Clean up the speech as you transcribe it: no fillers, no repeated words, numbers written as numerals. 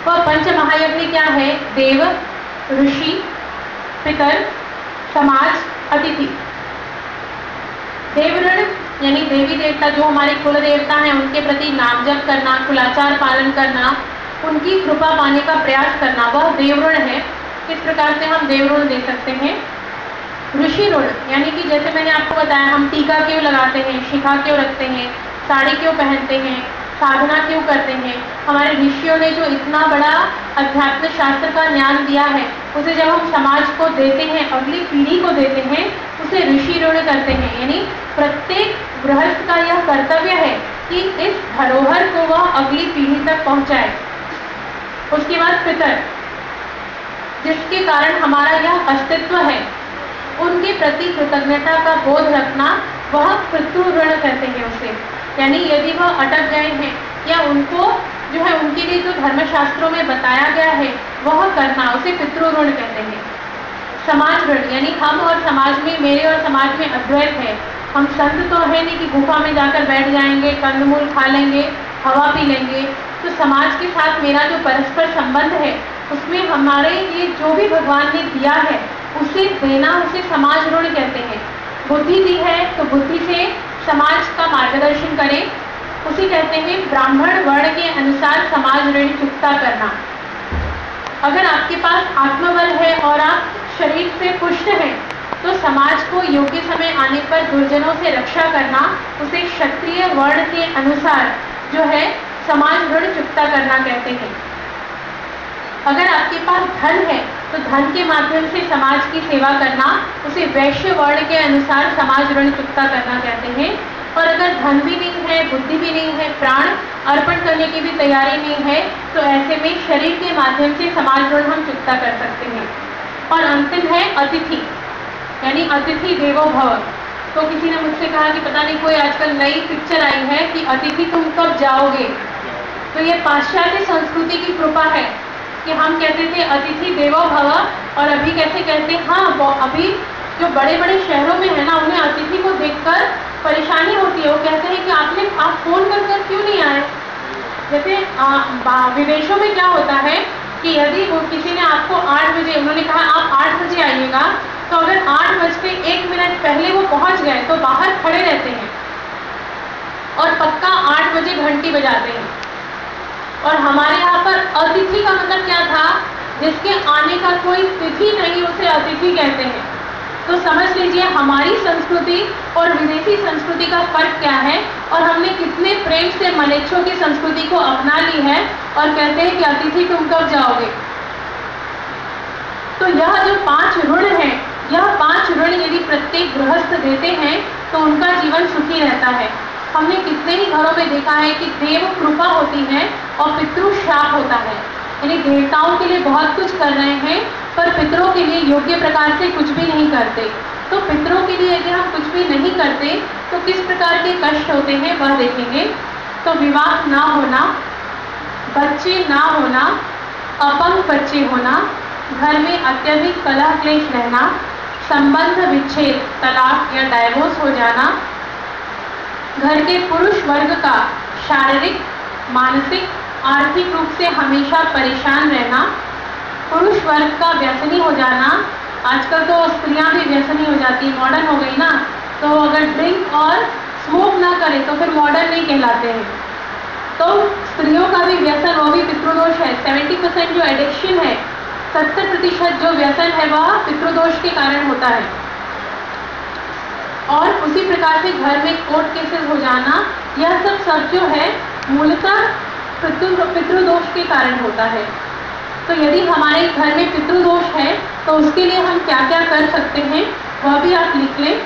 वह पंच महायज्ञ क्या है? देव, ऋषि, पितर, समाज, अतिथि। देवऋण यानी देवी देवता जो हमारे कुल देवता हैं उनके प्रति नाम जप करना, कुलाचार पालन करना, उनकी कृपा पाने का प्रयास करना, वह देवऋण है। किस प्रकार से हम देवऋण दे सकते हैं? ऋषि ऋण यानी कि जैसे मैंने आपको बताया, हम टीका क्यों लगाते हैं, शिखा क्यों रखते हैं, साड़ी क्यों पहनते हैं, साधना क्यों करते हैं, हमारे ऋषियों ने जो इतना बड़ा अध्यात्म शास्त्र का ज्ञान दिया है उसे जब हम समाज को देते हैं, अगली पीढ़ी को देते हैं, उसे ऋषि ऋण करते हैं। यानी प्रत्येक गृहस्थ का यह कर्तव्य है कि इस धरोहर को वह अगली पीढ़ी तक पहुंचाए। उसके बाद पितर, जिसके कारण हमारा यह अस्तित्व है, उनके प्रति कृतज्ञता का बोध रखना, वह पितृ ऋण कहते हैं उसे। यानी यदि वह अटक गए हैं या उनको जो है उनके लिए जो धर्मशास्त्रों में बताया गया है वह करना, उसे पितृ ऋण कहते हैं। समाज ऋण यानी हम और समाज में, मेरे और समाज में अद्वैत है। हम संत तो है नहीं कि गुफा में जाकर बैठ जाएंगे, कंदमूल खा लेंगे, हवा पी लेंगे। तो समाज के साथ मेरा जो परस्पर संबंध है उसमें हमारे लिए जो भी भगवान ने दिया है उसे देना, उसे समाज ऋण कहते हैं। बुद्धि दी है तो बुद्धि से समाज का मार्गदर्शन करें, उसे कहते हैं ब्राह्मण वर्ण के अनुसार समाज ऋण चुकता करना। अगर आपके पास आत्मबल है और आप शरीर से पुष्ट हैं तो समाज को योग्य समय आने पर दुर्जनों से रक्षा करना, उसे क्षत्रिय वर्ण के अनुसार जो है समाज ऋण चुकता करना कहते हैं। अगर आपके पास धन है तो धन के माध्यम से समाज की सेवा करना, उसे वैश्य वर्ण के अनुसार समाज ऋण चुकता करना कहते हैं। और अगर धन भी नहीं है, बुद्धि भी नहीं है, प्राण अर्पण करने की भी तैयारी नहीं है, तो ऐसे में शरीर के माध्यम से समाज ऋण हम चुकता कर सकते हैं। और अंतिम है अतिथि, यानी अतिथि देवो भव। तो किसी ने मुझसे कहा कि पता नहीं कोई आजकल नई पिक्चर आई है कि अतिथि तुम कब जाओगे। तो ये पाश्चात्य संस्कृति की कृपा है कि हम कहते थे अतिथि देवो भव, और अभी कैसे कहते हैं, हाँ अभी जो बड़े बड़े शहरों में है ना, उन्हें अतिथि को देखकर परेशानी होती है। वो कहते हैं कि आप फोन कर क्यों नहीं आए। जैसे विदेशों में क्या होता है कि यदि वो किसी ने आपको 8 बजे, उन्होंने कहा आप 8 बजे आइएगा, तो अगर 8:01 पहले वो पहुंच गए तो बाहर खड़े रहते हैं और पक्का 8 बजे घंटी बजाते हैं। और हमारे यहाँ पर अतिथि का मतलब क्या था? जिसके आने का कोई तिथि नहीं, उसे अतिथि कहते हैं। तो समझ लीजिए हमारी संस्कृति और विदेशी संस्कृति का फर्क क्या है, और हमने कितने प्रेम से मलेच्छों की संस्कृति को अपना ली है और कहते हैं कि अतिथि तुम कब जाओगे। तो यह जो 5 ऋण है, यह 5 ऋण यदि प्रत्येक गृहस्थ देते हैं तो उनका जीवन सुखी रहता है। हमने कितने ही घरों में देखा है कि देव कृपा होती है और पितृ शाप होता है। यानी देवताओं के लिए बहुत कुछ कर रहे हैं पर पितरों के लिए योग्य प्रकार से कुछ भी नहीं करते। तो पितरों के लिए यदि हम कुछ भी नहीं करते तो किस प्रकार के कष्ट होते हैं वह देखेंगे। तो विवाह ना होना, बच्चे ना होना, अपंग बच्चे होना, घर में अत्यधिक कलह क्लेश रहना, संबंध विच्छेद, तलाक या डाइवोर्स हो जाना, घर के पुरुष वर्ग का शारीरिक, मानसिक, आर्थिक रूप से हमेशा परेशान रहना, पुरुष वर्ग का व्यसनी हो जाना। आजकल तो स्त्रियां भी व्यसनी हो जाती, मॉडर्न हो गई ना, तो अगर ड्रिंक और स्मोक ना करें तो फिर मॉडर्न नहीं कहलाते हैं। तो स्त्रियों का भी व्यसन, वो भी पितृदोष है। 70% जो एडिक्शन है, 70% जो व्यसन है वह पितृदोष के कारण होता है। और उसी प्रकार से घर में कोर्ट केसेस हो जाना, यह सब जो है मूलतः पितृदोष के कारण होता है। तो यदि हमारे घर में पितृदोष है तो उसके लिए हम क्या क्या कर सकते हैं वह भी आप लिख लें।